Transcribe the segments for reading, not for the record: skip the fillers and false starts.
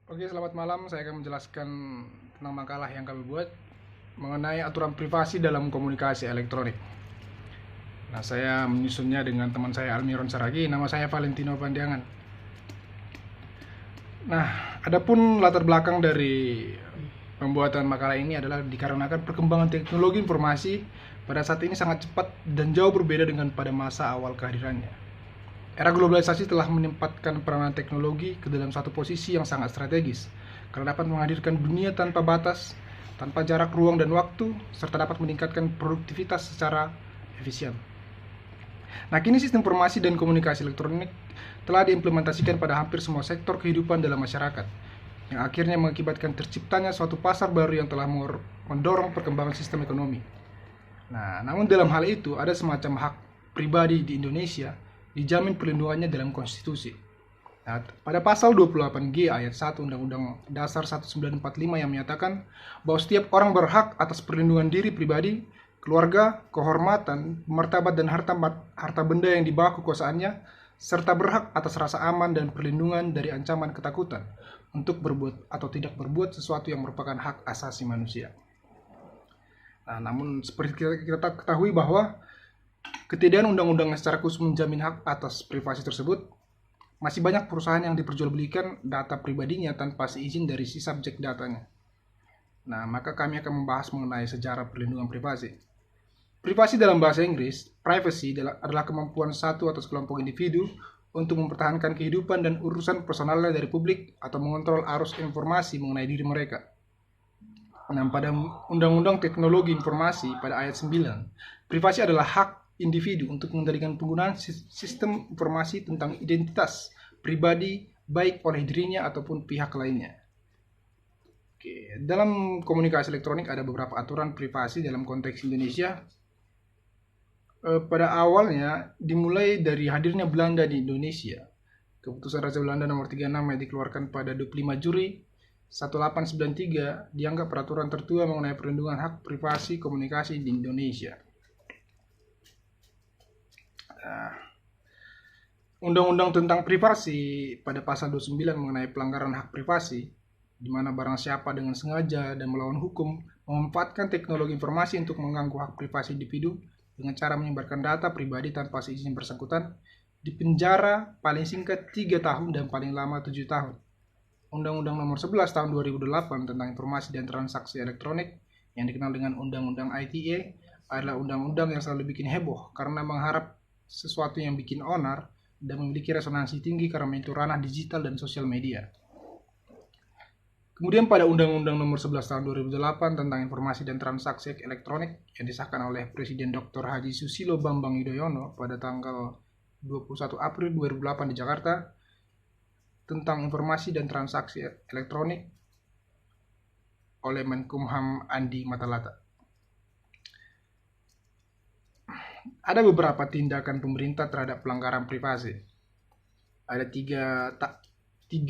Oke, selamat malam. Saya akan menjelaskan tentang makalah yang kami buat mengenai aturan privasi dalam komunikasi elektronik. Nah, saya menyusunnya dengan teman saya Almiron Saragi. Nama saya Valentino Pandiangan. Nah, adapun latar belakang dari pembuatan makalah ini adalah dikarenakan perkembangan teknologi informasi pada saat ini sangat cepat dan jauh berbeda dengan pada masa awal kehadirannya. Era globalisasi telah menempatkan peranan teknologi ke dalam satu posisi yang sangat strategis, karena dapat menghadirkan dunia tanpa batas, tanpa jarak ruang dan waktu, serta dapat meningkatkan produktivitas secara efisien. Nah, kini sistem informasi dan komunikasi elektronik telah diimplementasikan pada hampir semua sektor kehidupan dalam masyarakat, yang akhirnya mengakibatkan terciptanya suatu pasar baru yang telah mendorong perkembangan sistem ekonomi. Nah, namun dalam hal itu ada semacam hak pribadi di Indonesia dijamin perlindungannya dalam konstitusi. Nah, pada pasal 28G ayat 1 Undang-Undang Dasar 1945 yang menyatakan bahwa setiap orang berhak atas perlindungan diri pribadi, keluarga, kehormatan, martabat dan harta benda yang di bawah kekuasaannya, serta berhak atas rasa aman dan perlindungan dari ancaman ketakutan untuk berbuat atau tidak berbuat sesuatu yang merupakan hak asasi manusia. Nah, namun seperti kita ketahui bahwa ketiadaan undang-undang yang secara khusus menjamin hak atas privasi tersebut, masih banyak perusahaan yang diperjualbelikan data pribadinya tanpa seizin dari si subjek datanya. Nah, maka kami akan membahas mengenai sejarah perlindungan privasi. Privasi dalam bahasa Inggris, privacy adalah kemampuan satu atau sekelompok individu untuk mempertahankan kehidupan dan urusan personalnya dari publik atau mengontrol arus informasi mengenai diri mereka. Nah, pada Undang-Undang Teknologi Informasi pada ayat 9, privasi adalah hak individu untuk mengendalikan penggunaan sistem informasi tentang identitas pribadi baik oleh dirinya ataupun pihak lainnya. Oke, dalam komunikasi elektronik ada beberapa aturan privasi dalam konteks Indonesia. Pada awalnya dimulai dari hadirnya Belanda di Indonesia. Keputusan Raja Belanda nomor 36 yang dikeluarkan pada 25 Juli 1893 dianggap peraturan tertua mengenai perlindungan hak privasi komunikasi di Indonesia. Undang-undang tentang privasi pada pasal 29 mengenai pelanggaran hak privasi, di mana barang siapa dengan sengaja dan melawan hukum memanfaatkan teknologi informasi untuk mengganggu hak privasi individu dengan cara menyebarkan data pribadi tanpa seizin bersangkutan, dipenjara paling singkat 3 tahun dan paling lama 7 tahun. Undang-Undang Nomor 11 Tahun 2008 tentang Informasi dan Transaksi Elektronik yang dikenal dengan Undang-Undang ITE adalah undang-undang yang selalu bikin heboh karena mengharap sesuatu yang bikin onar dan memiliki resonansi tinggi karena menyentuh ranah digital dan sosial media. Kemudian pada Undang-Undang Nomor 11 Tahun 2008 tentang Informasi dan Transaksi Elektronik yang disahkan oleh Presiden Dr. Haji Susilo Bambang Yudhoyono pada tanggal 21 April 2008 di Jakarta, tentang informasi dan transaksi elektronik oleh Menkumham Andi Matalata. Ada beberapa tindakan pemerintah terhadap pelanggaran privasi. Ada tiga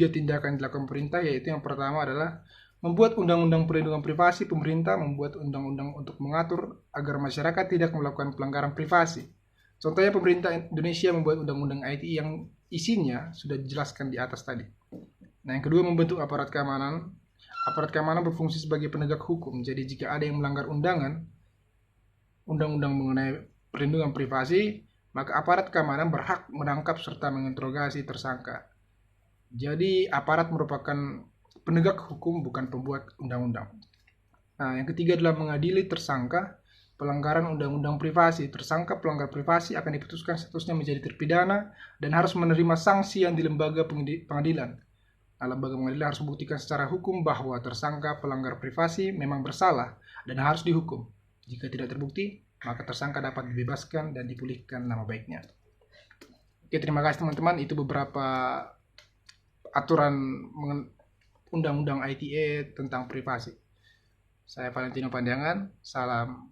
tindakan yang dilakukan pemerintah, yaitu yang pertama adalah membuat undang-undang perlindungan privasi. Pemerintah membuat undang-undang untuk mengatur agar masyarakat tidak melakukan pelanggaran privasi. Contohnya pemerintah Indonesia membuat undang-undang ITE yang isinya sudah dijelaskan di atas tadi. Nah, yang kedua membentuk aparat keamanan. Aparat keamanan berfungsi sebagai penegak hukum. Jadi jika ada yang melanggar undang-undang mengenai perlindungan privasi, maka aparat keamanan berhak menangkap serta menginterogasi tersangka. Jadi aparat merupakan penegak hukum, bukan pembuat undang-undang. Nah, yang ketiga adalah mengadili tersangka pelanggaran undang-undang privasi. Tersangka pelanggar privasi akan diputuskan statusnya menjadi terpidana dan harus menerima sanksi yang di lembaga pengadilan. Nah, lembaga pengadilan harus membuktikan secara hukum bahwa tersangka pelanggar privasi memang bersalah dan harus dihukum. Jika tidak terbukti, maka tersangka dapat dibebaskan dan dipulihkan nama baiknya. Oke, terima kasih teman-teman. Itu beberapa aturan undang-undang ITE tentang privasi. Saya Valentino Pandiangan, salam